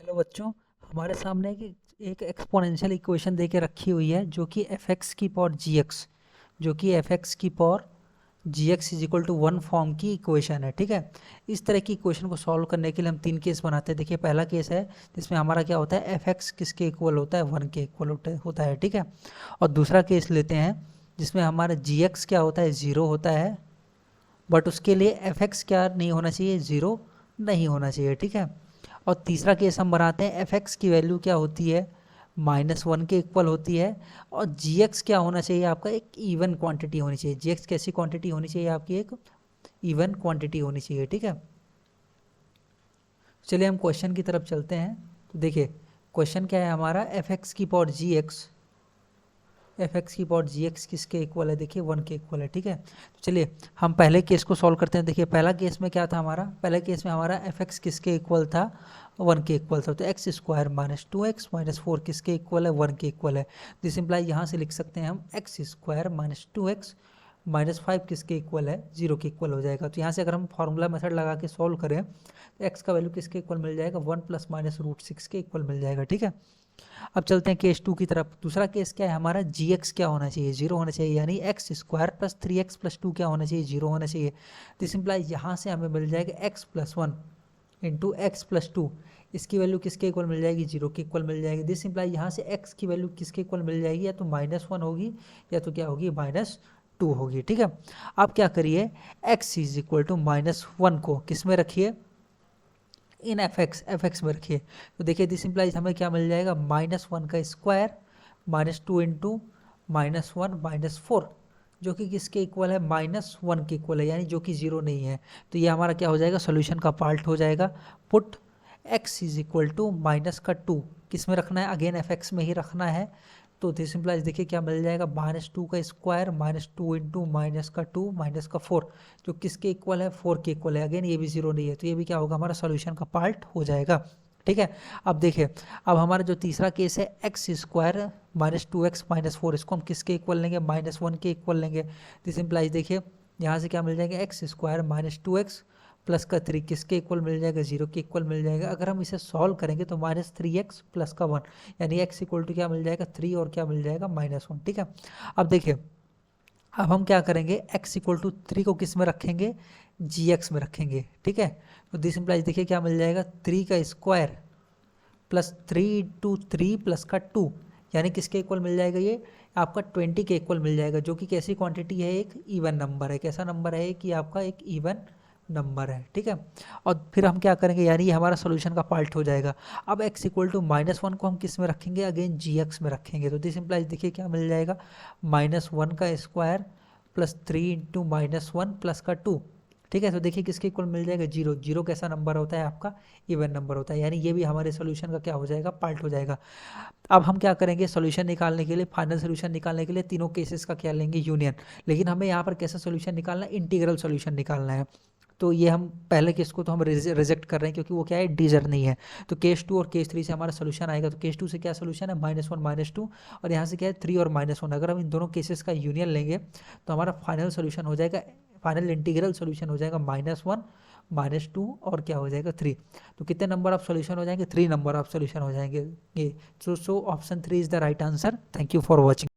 Hello बच्चों। हमारे सामने एक एक्सपोनेंशियल इक्वेशन दे के रखी हुई है जो कि एफ एक्स की power G X is equal to 1 form की इक्वेशन है। ठीक है, इस तरह की इक्वेशन को सॉल्व करने के लिए हम 3 केस बनाते हैं। देखिए, पहला केस है जिसमें हमारा क्या होता है, एफ एक्स किसके इक्वल होता है, 1 के इक्वल होता है। ठीक है, और दूसरा केस लेते हैं जिसमें हमारा जी एक्स क्या होता है, 0 होता है, बट उसके लिए एफ एक्स क्या नहीं होना चाहिए, 0 नहीं होना चाहिए। ठीक है, और तीसरा केस हम बनाते हैं, एफ एक्स की वैल्यू क्या होती है, -1 के इक्वल होती है, और जी एक्स क्या होना चाहिए आपका, एक इवन क्वांटिटी होनी चाहिए। जी एक्स कैसी क्वांटिटी होनी चाहिए आपकी, एक इवन क्वांटिटी होनी चाहिए। ठीक है, चलिए हम क्वेश्चन की तरफ चलते हैं। तो देखिए, क्वेश्चन क्या है हमारा, एफ एक्स की पावर जी एक्स किसके इक्वल है, देखिए 1 के इक्वल है। ठीक है, तो चलिए हम पहले केस को सॉल्व करते हैं। देखिए, पहला केस में क्या था हमारा, पहले केस में हमारा एफ एक्स किसके इक्वल था, 1 के इक्वल था। तो एक्स स्क्वायर -2x -4 किसके इक्वल है, 1 के इक्वल है। दिस इम्प्लाई यहाँ से लिख सकते हैं हम एक्स स्क्वायर -2x -5 किसके इक्वल है, 0 के इक्वल हो जाएगा। तो यहाँ से अगर हम फार्मूला मेथड लगा के सॉल्व करें तो एक्स का वैल्यू किसके इक्वल मिल जाएगा, 1 ± √6 के इक्वल मिल जाएगा। ठीक है, अब चलते हैं केस 2 की तरफ। दूसरा केस क्या है हमारा, जी एक्स क्या होना चाहिए, 0 होना चाहिए, यानी x square plus 3x plus 2 क्या होना चाहिए, 0 होना चाहिए। दिस इम्प्लाई यहाँ से हमें मिल जाएगा x + 1 इंटू एक्स प्लस 2, इसकी वैल्यू किसके इक्वल मिल जाएगी, 0 के इक्वल मिल जाएगी। दिस इम्प्लाई यहाँ से x की वैल्यू किसके इक्वल मिल जाएगी, या तो -1 होगी या तो क्या होगी, -2 होगी। ठीक है, अब क्या करिए, x = -1 को किस में रखिए, इन एफ एक्स में रखिए। तो देखिए, दिस इम्प्लाइज हमें क्या मिल जाएगा, -1 का स्क्वायर -2 इंटू -1 -4, जो कि किसके इक्वल है, -1 के इक्वल है, यानी जो कि 0 नहीं है। तो ये हमारा क्या हो जाएगा, सोल्यूशन का पार्ट हो जाएगा। पुट x -2 किस में रखना है, अगेन एफ एक्स में ही रखना है। तो दिस इम्प्लाइज देखिए क्या मिल जाएगा, -2 का स्क्वायर -2 इंटू -4, जो किसके इक्वल है, 4 के इक्वल है। अगेन ये भी 0 नहीं है, तो ये भी क्या होगा, हमारा सॉल्यूशन का पार्ट हो जाएगा। ठीक है, अब देखिए, अब हमारा जो तीसरा केस है, एक्स स्क्वायर -2x -4, इसको हम किसके इक्वल लेंगे, -1 के इक्वल लेंगे। दिस इम्प्लाइज देखिए यहाँ से क्या मिल जाएगा, एक्स स्क्वायर -2x प्लस का 3 किसके इक्वल मिल जाएगा, 0 के इक्वल मिल जाएगा। अगर हम इसे सॉल्व करेंगे तो -3x प्लस का 1, यानी x इक्वल टू क्या मिल जाएगा, 3, और क्या मिल जाएगा, -1। ठीक है, अब देखिए, अब हम क्या करेंगे, x = 3 को किस में रखेंगे, gx में रखेंगे। ठीक है, तो दिस इम्प्लाइज देखिए क्या मिल जाएगा, 3 का स्क्वायर प्लस 3 × 3 प्लस का 2, यानी किसके इक्वल मिल जाएगा, ये आपका 20 के इक्वल मिल जाएगा, जो कि कैसी क्वांटिटी है, एक इवन नंबर है। कैसा नंबर है कि आपका एक इवन नंबर है। ठीक है, और फिर हम क्या करेंगे, यानी ये हमारा सोल्यूशन का पार्ट हो जाएगा। अब x = -1 को हम किस में रखेंगे, अगेन gx में रखेंगे। तो दिस इम्प्लाइज देखिए क्या मिल जाएगा, -1 का स्क्वायर प्लस 3 इंटू -1 प्लस का 2। ठीक है, तो देखिए किसके इक्वल मिल जाएगा, 0। 0 कैसा नंबर होता है आपका, इवन नंबर होता है, यानी ये भी हमारे सोल्यूशन का क्या हो जाएगा, पार्ट हो जाएगा। अब हम क्या करेंगे, सोल्यूशन निकालने के लिए, फाइनल सोल्यूशन निकालने के लिए तीनों केसेस का क्या लेंगे, यूनियन। लेकिन हमें यहाँ पर कैसा सोल्यूशन निकालना है, इंटीग्रल सोल्यूशन निकालना है। तो ये हम पहले केस को तो हम रिजेक्ट कर रहे हैं, क्योंकि वो क्या है, डिजर नहीं है। तो केस 2 और केस 3 से हमारा सोल्यूशन आएगा। तो केस 2 से क्या सोल्यूशन है, -1 -2, और यहाँ से क्या है, 3 और -1। अगर हम इन दोनों केसेस का यूनियन लेंगे तो हमारा फाइनल सोल्यूशन हो जाएगा, फाइनल इंटीग्रल सोल्यूशन हो जाएगा -1 -2 और क्या हो जाएगा, 3। तो कितने नंबर ऑफ सोल्यूशन हो जाएंगे, 3 नंबर ऑफ सोल्यूशन हो जाएंगे ये। So option 3 is the right answer. Thank you for watching.